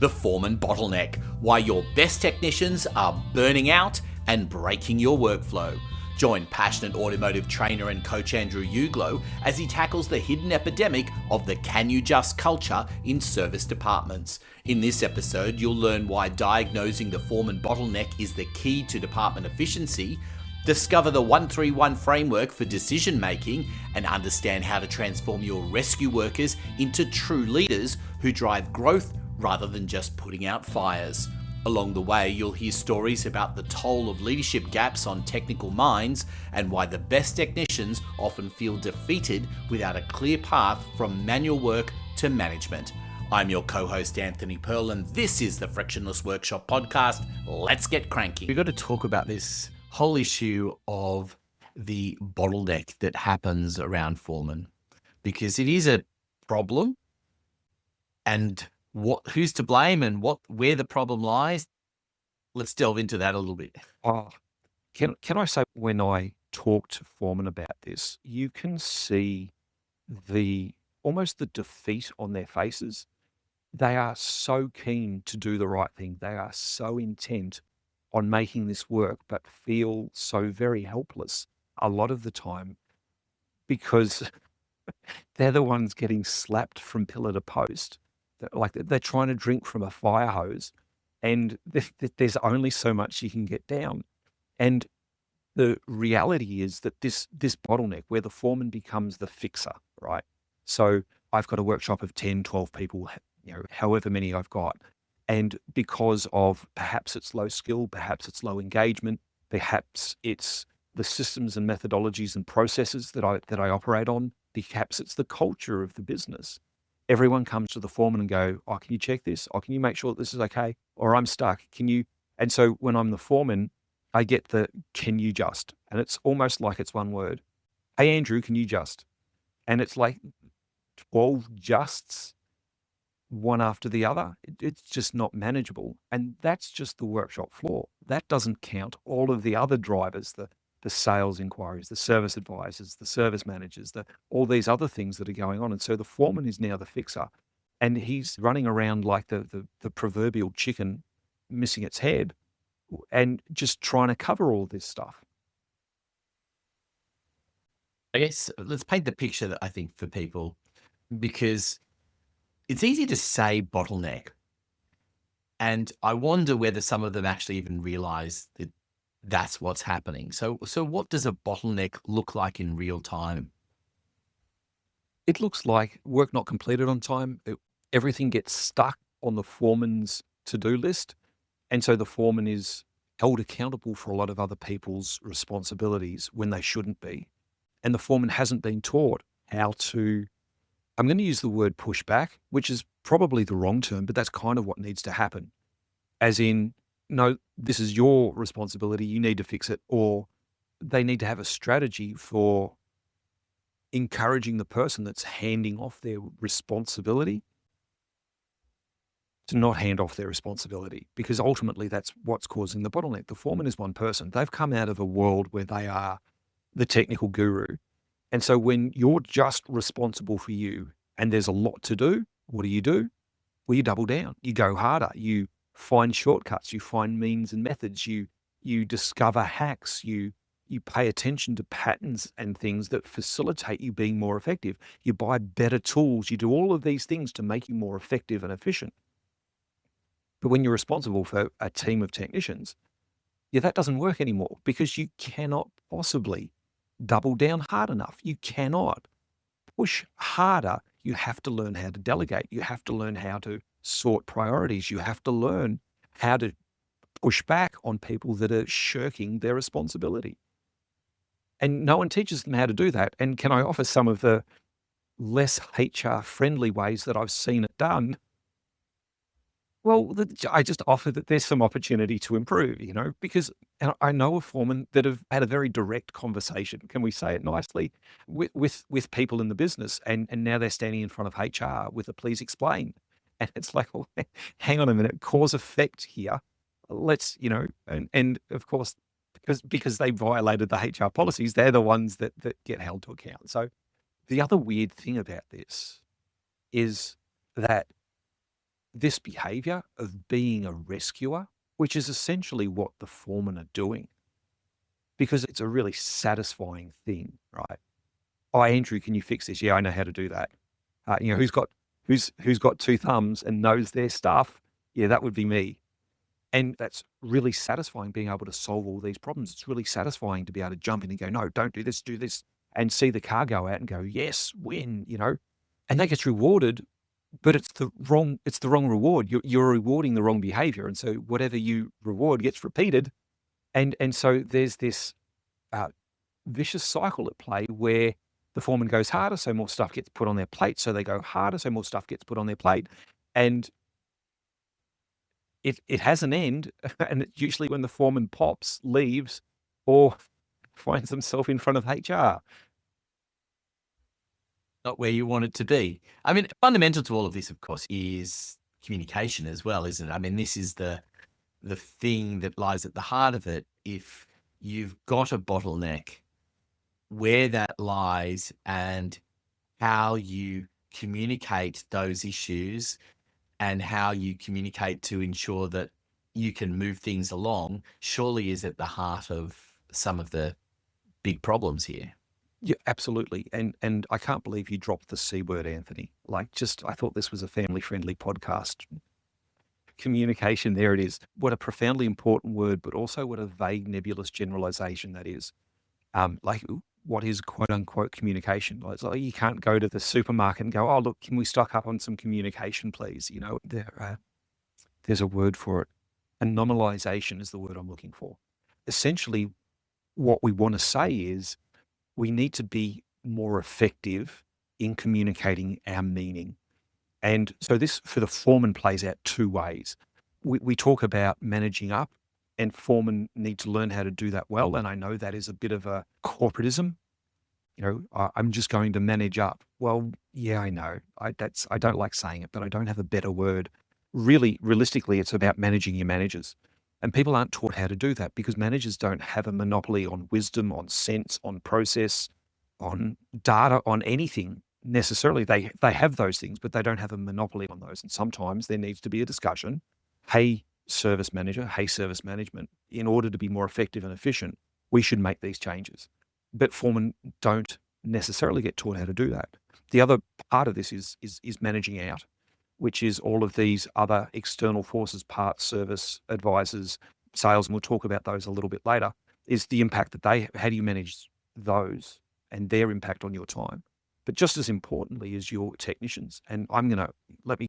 the Foreman Bottleneck, why your best technicians are burning out and breaking your workflow. Join passionate automotive trainer and coach Andrew Uglow as he tackles the hidden epidemic of the can you just culture in service departments. In this episode, you'll learn why diagnosing the Foreman Bottleneck is the key to department efficiency, discover the 131 framework for decision making, and understand how to transform your rescue workers into true leaders who drive growth rather than just putting out fires. Along the way, you'll hear stories about the toll of leadership gaps on technical minds and why the best technicians often feel defeated without a clear path from manual work to management. I'm your co-host Anthony Pearl, and this is the Frictionless Workshop podcast. Let's get cranky. We've got to talk about this whole issue of the bottleneck that happens around foremen, because it is a problem, and who's to blame and where the problem lies. Let's delve into that a little bit. Can I say, when I talk to foremen about this, you can see almost the defeat on their faces. They are so keen to do the right thing. They are so intent on making this work, but feel so very helpless a lot of the time because they're the ones getting slapped from pillar to post. Like they're trying to drink from a fire hose, and there's only so much you can get down. And the reality is that this bottleneck where the foreman becomes the fixer, right? So I've got a workshop of 10, 12 people, however many I've got. And because of perhaps it's low skill, perhaps it's low engagement, perhaps it's the systems and methodologies and processes that I operate on, perhaps it's the culture of the business. Everyone comes to the foreman and go, "Oh, can you check this? Oh, can you make sure that this is okay? Or I'm stuck. Can you?" And so when I'm the foreman, I get the "can you just?" And it's almost like it's one word. "Hey, Andrew, can you just?" And it's like 12 justs, one after the other. It's just not manageable. And that's just the workshop floor. That doesn't count all of the other drivers, the sales inquiries, the service advisors, the service managers, all these other things that are going on. And so the foreman is now the fixer, and he's running around like the proverbial chicken missing its head and just trying to cover all this stuff. I guess let's paint the picture that I think for people, because it's easy to say bottleneck, and I wonder whether some of them actually even realize that that's what's happening. So what does a bottleneck look like in real time? It looks like work not completed on time. Everything gets stuck on the foreman's to-do list. And so the foreman is held accountable for a lot of other people's responsibilities when they shouldn't be. And the foreman hasn't been taught how to, I'm going to use the word push back, which is probably the wrong term, but that's kind of what needs to happen. As in, no, this is your responsibility, you need to fix it. Or they need to have a strategy for encouraging the person that's handing off their responsibility to not hand off their responsibility, because ultimately that's what's causing the bottleneck. The foreman is one person. They've come out of a world where they are the technical guru. And so when you're just responsible for you and there's a lot to do, what do? Well, you double down, you go harder, you find shortcuts, you find means and methods, you discover hacks, you pay attention to patterns and things that facilitate you being more effective. You buy better tools, you do all of these things to make you more effective and efficient. But when you're responsible for a team of technicians, that doesn't work anymore, because you cannot possibly double down hard enough. You cannot push harder. You have to learn how to delegate. You have to learn how to sort priorities. You have to learn how to push back on people that are shirking their responsibility. And no one teaches them how to do that. And can I offer some of the less HR-friendly ways that I've seen it done? Well, I just offer that there's some opportunity to improve, because I know a foreman that have had a very direct conversation, can we say it nicely, with people in the business, and now they're standing in front of HR with a "please explain." And it's like, well, hang on a minute, cause effect here. Let's, and of course, because they violated the HR policies, they're the ones that get held to account. So the other weird thing about this is that this behavior of being a rescuer, which is essentially what the foremen are doing, because it's a really satisfying thing, right? Oh, Andrew, can you fix this? Yeah, I know how to do that. Who's got two thumbs and knows their stuff? Yeah, that would be me. And that's really satisfying, being able to solve all these problems. It's really satisfying to be able to jump in and go, no, don't do this, and see the car go out and go, yes, win. And that gets rewarded, but it's the wrong reward. You're rewarding the wrong behavior. And so whatever you reward gets repeated. And so there's this uh, vicious cycle at play where the foreman goes harder, so more stuff gets put on their plate. So they go harder, so more stuff gets put on their plate. And it has an end, and it's usually when the foreman pops, leaves, or finds himself in front of HR. Not where you want it to be. I mean, fundamental to all of this, of course, is communication as well, isn't it? I mean, this is the thing that lies at the heart of it. If you've got a bottleneck, where that lies and how you communicate those issues and how you communicate to ensure that you can move things along, surely is at the heart of some of the big problems here. Yeah, absolutely. And I can't believe you dropped the C word, Anthony. I thought this was a family-friendly podcast. Communication, there it is. What a profoundly important word, but also what a vague, nebulous generalization that is. What is quote unquote communication? It's like you can't go to the supermarket and go, oh, look, can we stock up on some communication, please? There's a word for it. Anomalization is the word I'm looking for. Essentially, what we want to say is we need to be more effective in communicating our meaning. And so this for the foreman plays out two ways. We talk about managing up, and foremen need to learn how to do that well. And I know that is a bit of a corporatism. I'm just going to manage up. Well, yeah, I know. I don't like saying it, but I don't have a better word. Really, realistically, it's about managing your managers. And people aren't taught how to do that because managers don't have a monopoly on wisdom, on sense, on process, on data, on anything necessarily. They have those things, but they don't have a monopoly on those. And sometimes there needs to be a discussion. Hey, service manager, hey, service management, in order to be more effective and efficient, we should make these changes. But foremen don't necessarily get taught how to do that. The other part of this is managing out, which is all of these other external forces, parts, service, advisors, sales, and we'll talk about those a little bit later, is the impact that how do you manage those and their impact on your time? But just as importantly is your technicians. And I'm going to let me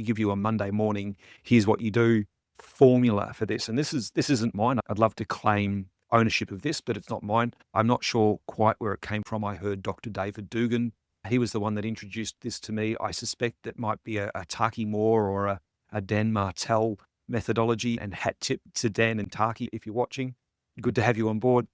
give you a Monday morning, here's what you do formula for this. And this isn't mine. I'd love to claim ownership of this, but it's not mine. I'm not sure quite where it came from. I heard Dr. David Dugan. He was the one that introduced this to me. I suspect that might be a Taki Moore or a Dan Martell methodology, and hat tip to Dan and Taki if you're watching. Good to have you on board.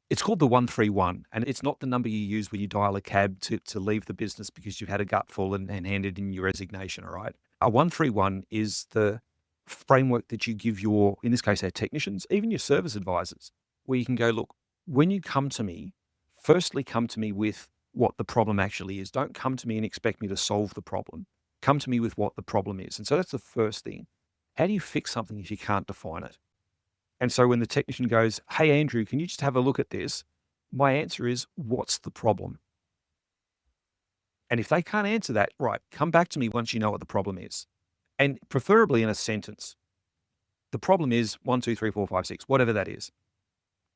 It's called the 131, and it's not the number you use when you dial a cab to leave the business because you've had a gutful and handed in your resignation, all right? A 131 is the framework that you give in this case, our technicians, even your service advisors, where you can go, look, when you come to me, firstly come to me with what the problem actually is. Don't come to me and expect me to solve the problem. Come to me with what the problem is. And so that's the first thing. How do you fix something if you can't define it? And so when the technician goes, hey, Andrew, can you just have a look at this? My answer is, what's the problem? And if they can't answer that, right, come back to me once you know what the problem is. And preferably in a sentence. The problem is 1, 2, 3, 4, 5, 6, whatever that is.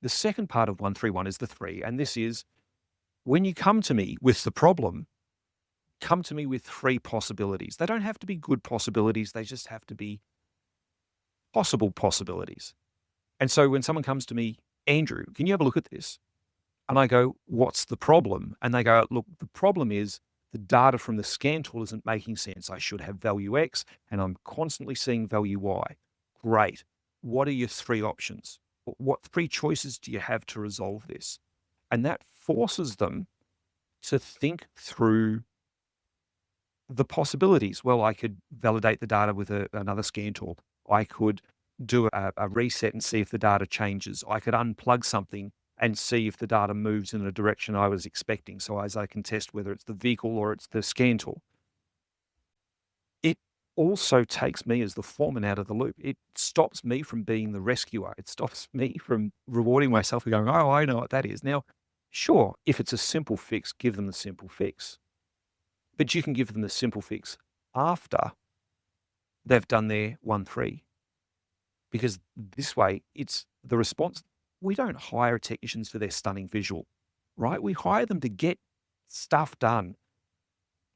The second part of 131 is the 3. And this is, when you come to me with the problem, come to me with 3 possibilities. They don't have to be good possibilities. They just have to be possible possibilities. And so when someone comes to me, Andrew, can you have a look at this? And I go, what's the problem? And they go, look, the problem is the data from the scan tool isn't making sense. I should have value X and I'm constantly seeing value Y. Great. What are your 3 options? What 3 choices do you have to resolve this? And that forces them to think through the possibilities. Well, I could validate the data with another scan tool. I could do a reset and see if the data changes. I could unplug something and see if the data moves in a direction I was expecting. So as I can test whether it's the vehicle or it's the scan tool. It also takes me as the foreman out of the loop. It stops me from being the rescuer. It stops me from rewarding myself and going, oh, I know what that is. Now, sure, if it's a simple fix, give them the simple fix. But you can give them the simple fix after they've done their 1-3. Because this way, it's the response. We don't hire technicians for their stunning visual, right? We hire them to get stuff done.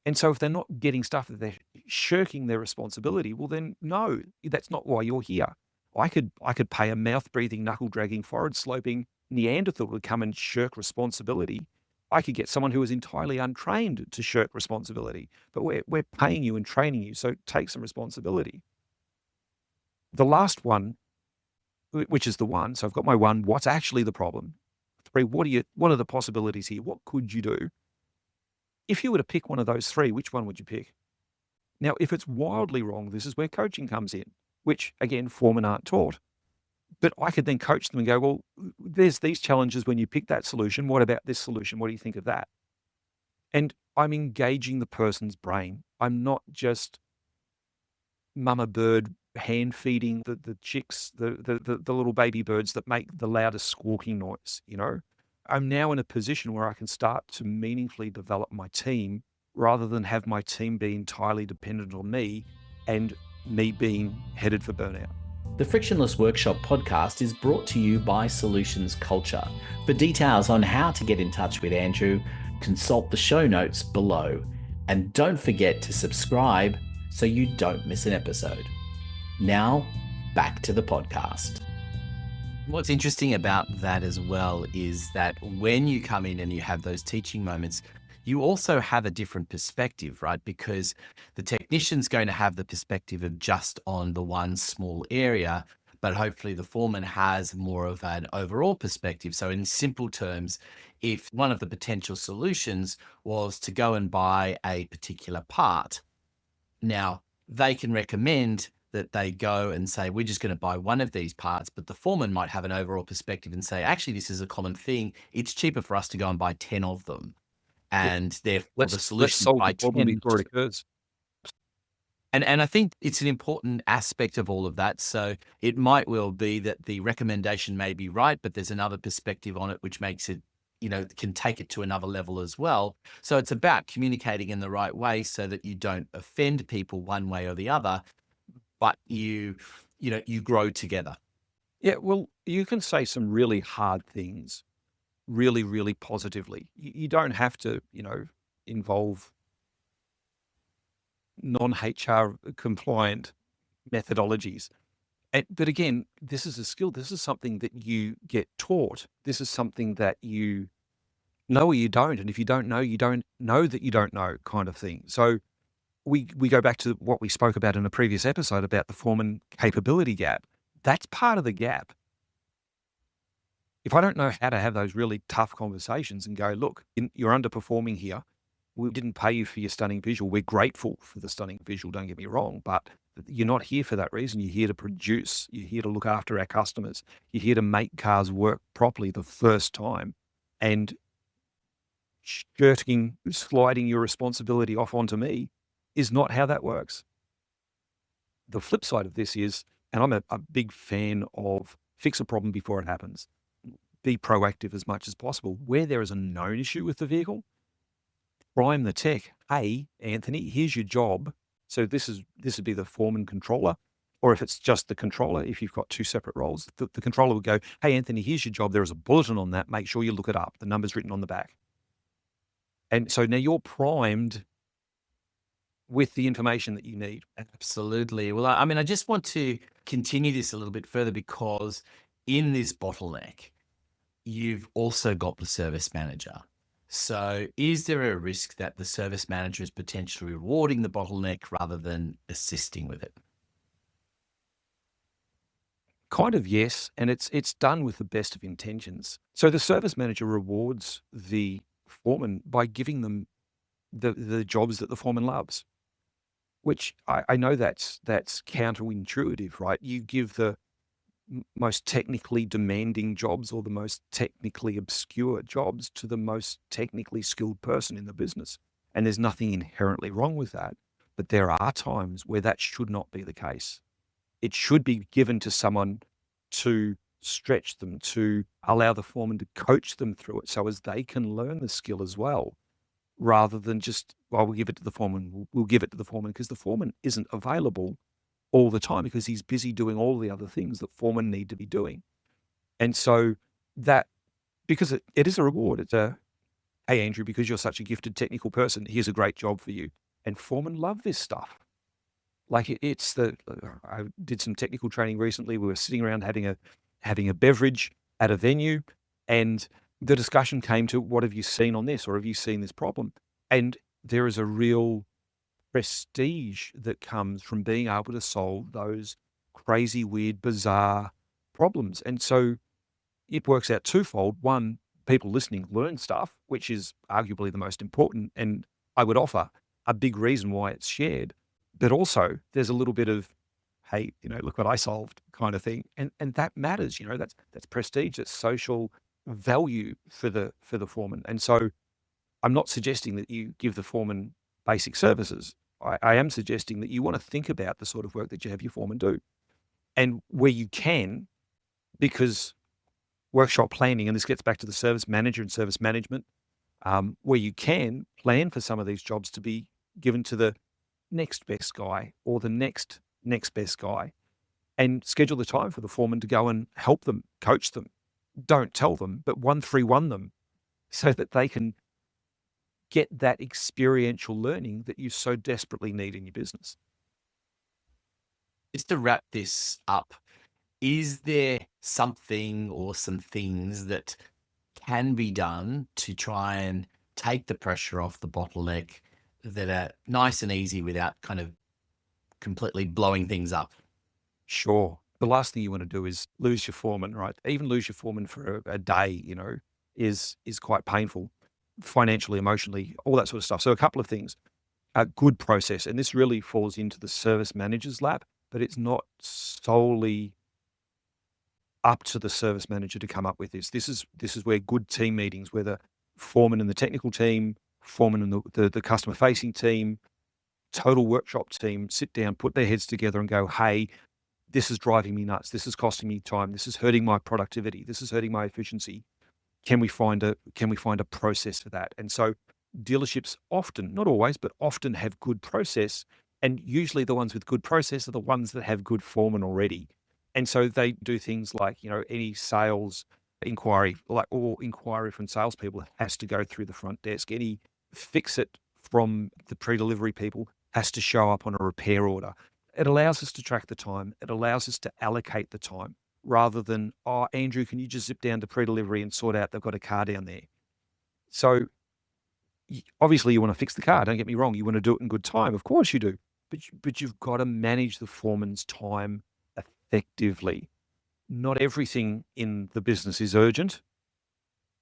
And so if they're not getting stuff, that they're shirking their responsibility, well then no, that's not why you're here. I could pay a mouth-breathing, knuckle-dragging, forward-sloping Neanderthal to come and shirk responsibility. I could get someone who is entirely untrained to shirk responsibility. But we're paying you and training you, so take some responsibility. The last one, which is the one, so I've got my 1, what's actually the problem? 3, what are the possibilities here? What could you do? If you were to pick one of those 3, which one would you pick? Now, if it's wildly wrong, this is where coaching comes in, which again, foremen aren't taught. But I could then coach them and go, well, there's these challenges when you pick that solution. What about this solution? What do you think of that? And I'm engaging the person's brain. I'm not just mama bird hand feeding the chicks, the little baby birds that make the loudest squawking noise, I'm now in a position where I can start to meaningfully develop my team rather than have my team be entirely dependent on me and me being headed for burnout. The Frictionless Workshop podcast is brought to you by Solutions Culture. For details on how to get in touch with Andrew, consult the show notes below. And don't forget to subscribe so you don't miss an episode. Now, back to the podcast. What's interesting about that as well is that when you come in and you have those teaching moments, you also have a different perspective, right? Because the technician's going to have the perspective of just on the one small area, but hopefully the foreman has more of an overall perspective. So in simple terms, if one of the potential solutions was to go and buy a particular part, now they can recommend that they go and say, we're just going to buy one of these parts, but the foreman might have an overall perspective and say, actually, this is a common thing. It's cheaper for us to go and buy 10 of them. And therefore the solution let's solve by the problem 10. before it occurs. And I think it's an important aspect of all of that. So it might well be that the recommendation may be right, but there's another perspective on it, which makes it, can take it to another level as well. So it's about communicating in the right way so that you don't offend people one way or the other, but you grow together. Yeah, well, you can say some really hard things really, really positively. You don't have to, involve non-HR compliant methodologies. But again, this is a skill. This is something that you get taught. This is something that you know or you don't. And if you don't know, you don't know that you don't know, kind of thing. So we go back to what we spoke about in a previous episode about the foreman capability gap. That's part of the gap. If I don't know how to have those really tough conversations and go, look, you're underperforming here. We didn't pay you for your stunning visual. We're grateful for the stunning visual, don't get me wrong, but you're not here for that reason. You're here to produce. You're here to look after our customers. You're here to make cars work properly the first time. And sliding your responsibility off onto me is not how that works. The flip side of this is, and I'm a big fan of fix a problem before it happens. Be proactive as much as possible. Where there is a known issue with the vehicle, prime the tech. Hey, Anthony, here's your job. So this would be the foreman controller. Or if it's just the controller, if you've got 2 separate roles, the controller would go, hey, Anthony, here's your job. There is a bulletin on that. Make sure you look it up. The number's written on the back. And so now you're primed with the information that you need. Absolutely. Well, I just want to continue this a little bit further because in this bottleneck, you've also got the service manager. So is there a risk that the service manager is potentially rewarding the bottleneck rather than assisting with it? Kind of, yes. And it's done with the best of intentions. So the service manager rewards the foreman by giving them the jobs that the foreman loves, which I know that's counterintuitive, right? You give the most technically demanding jobs or the most technically obscure jobs to the most technically skilled person in the business. And there's nothing inherently wrong with that. But there are times where that should not be the case. It should be given to someone to stretch them, to allow the foreman to coach them through it so as they can learn the skill as well, rather than just, well, we'll give it to the foreman, we'll give it to the foreman, because the foreman isn't available all the time because he's busy doing all the other things that foremen need to be doing. And so that, because it is a reward, it's a, hey, Andrew, because you're such a gifted technical person, here's a great job for you. And foremen love this stuff. Like it's the, I did some technical training recently. We were sitting around having a beverage at a venue, and the discussion came to, what have you seen on this, or have you seen this problem? And there is a real prestige that comes from being able to solve those crazy, weird, bizarre problems. And so it works out twofold. One, people listening learn stuff, which is arguably the most important, and I would offer a big reason why it's shared. But also there's a little bit of, hey, look what I solved kind of thing. And that matters, that's prestige, that's social value for the foreman. And so I'm not suggesting that you give the foreman basic services. I am suggesting that you want to think about the sort of work that you have your foreman do. And where you can, because workshop planning, and this gets back to the service manager and service management, where you can plan for some of these jobs to be given to the next best guy or the next best guy, and schedule the time for the foreman to go and help them, coach them. Don't tell them, but 1-3-1 them so that they can get that experiential learning that you so desperately need in your business. Just to wrap this up, is there something or some things that can be done to try and take the pressure off the bottleneck that are nice and easy without kind of completely blowing things up? Sure. The last thing you want to do is lose your foreman, right? Even lose your foreman for a day, is quite painful, financially, emotionally, all that sort of stuff. So a couple of things. A good process, and this really falls into the service manager's lap, but it's not solely up to the service manager to come up with this. This is where good team meetings, where the foreman and the technical team, foreman and the customer facing team, total workshop team sit down, put their heads together and go, hey, this is driving me nuts. This is costing me time. This is hurting my productivity. This is hurting my efficiency. Can we find a process for that? And so dealerships often, not always, but often have good process. And usually the ones with good process are the ones that have good foremen already. And so they do things like, any sales inquiry, like all inquiry from salespeople has to go through the front desk. Any fix it from the pre-delivery people has to show up on a repair order. It allows us to track the time. It allows us to allocate the time rather than, oh, Andrew, can you just zip down to pre-delivery and sort out they've got a car down there? So obviously you want to fix the car. Don't get me wrong. You want to do it in good time. Of course you do. But you've got to manage the foreman's time effectively. Not everything in the business is urgent,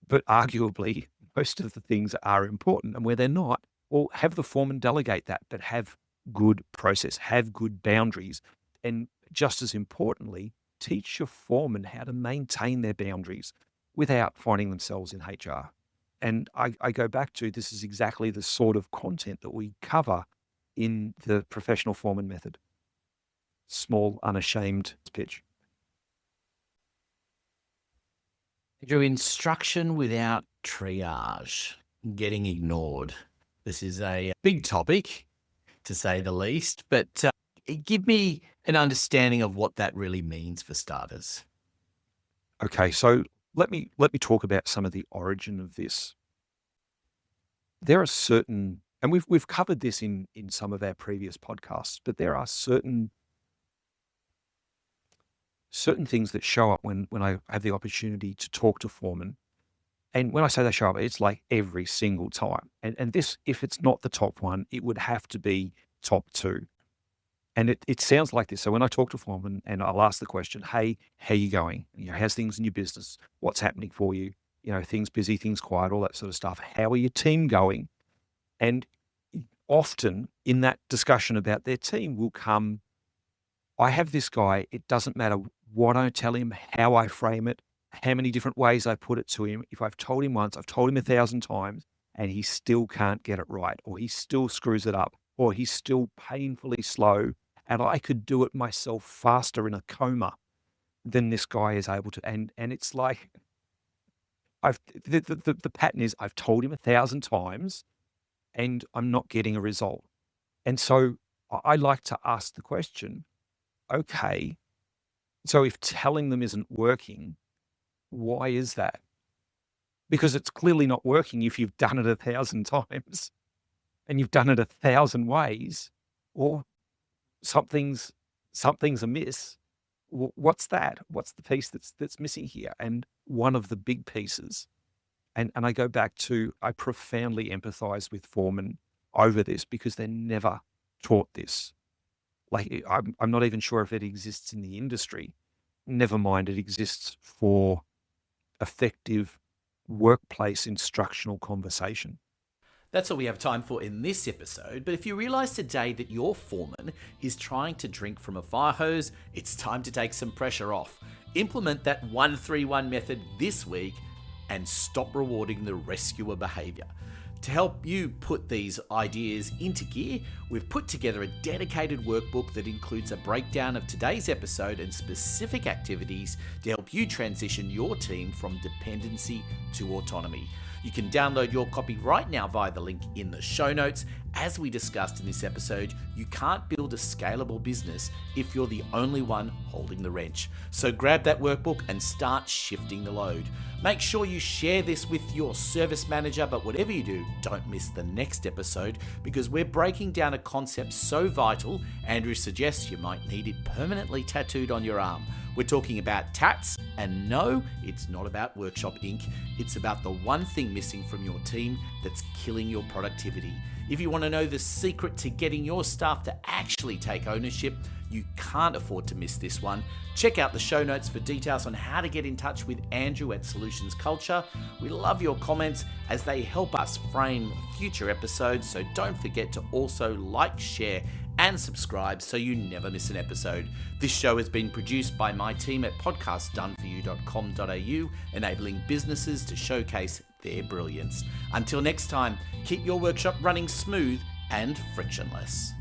but arguably most of the things are important. And where they're not, well, have the foreman delegate that, but have good process, have good boundaries. And just as importantly, teach your foreman how to maintain their boundaries without finding themselves in HR. And I go back to, this is exactly the sort of content that we cover in the professional foreman method. Small, unashamed pitch. Andrew, instruction without triage, getting ignored. This is a big topic, to say the least, but give me an understanding of what that really means for starters. Okay, so let me talk about some of the origin of this. There are certain, and we've covered this in some of our previous podcasts, but there are certain things that show up when I have the opportunity to talk to foremen. And when I say they show up, it's like every single time. And this, if it's not the top one, it would have to be top two. And it sounds like this. So when I talk to foremen and I'll ask the question, hey, how you going? How's things in your business? What's happening for you? Things busy, things quiet, all that sort of stuff. How are your team going? And often in that discussion about their team will come, I have this guy, it doesn't matter what I tell him, how I frame it, how many different ways I put it to him. If I've told him once, I've told him 1,000 times, and he still can't get it right, or he still screws it up, or he's still painfully slow, and I could do it myself faster in a coma than this guy is able to. And it's like, the pattern is I've told him 1,000 times and I'm not getting a result. And so I like to ask the question, okay, so if telling them isn't working, why is that? Because it's clearly not working if you've done it 1,000 times and you've done it 1,000 ways, or something's amiss. What's that? What's the piece that's missing here? And one of the big pieces, and I go back to, I profoundly empathize with foremen over this because they're never taught this. Like, I'm not even sure if it exists in the industry. Never mind, it exists for effective workplace instructional conversation. That's all we have time for in this episode, but if you realise today that your foreman is trying to drink from a fire hose, it's time to take some pressure off. Implement that 1-3-1 method this week and stop rewarding the rescuer behaviour. To help you put these ideas into gear, we've put together a dedicated workbook that includes a breakdown of today's episode and specific activities to help you transition your team from dependency to autonomy. You can download your copy right now via the link in the show notes. As we discussed in this episode, you can't build a scalable business if you're the only one holding the wrench. So grab that workbook and start shifting the load. Make sure you share this with your service manager, but whatever you do, don't miss the next episode because we're breaking down a concept so vital, Andrew suggests you might need it permanently tattooed on your arm. We're talking about tats, and no, it's not about workshop ink. It's about the one thing missing from your team that's killing your productivity. If you want to know the secret to getting your staff to actually take ownership, you can't afford to miss this one. Check out the show notes for details on how to get in touch with Andrew at Solutions Culture. We love your comments as they help us frame future episodes, so don't forget to also like, share, and subscribe so you never miss an episode. This show has been produced by my team at podcastdoneforyou.com.au, enabling businesses to showcase their brilliance. Until next time, keep your workshop running smooth and frictionless.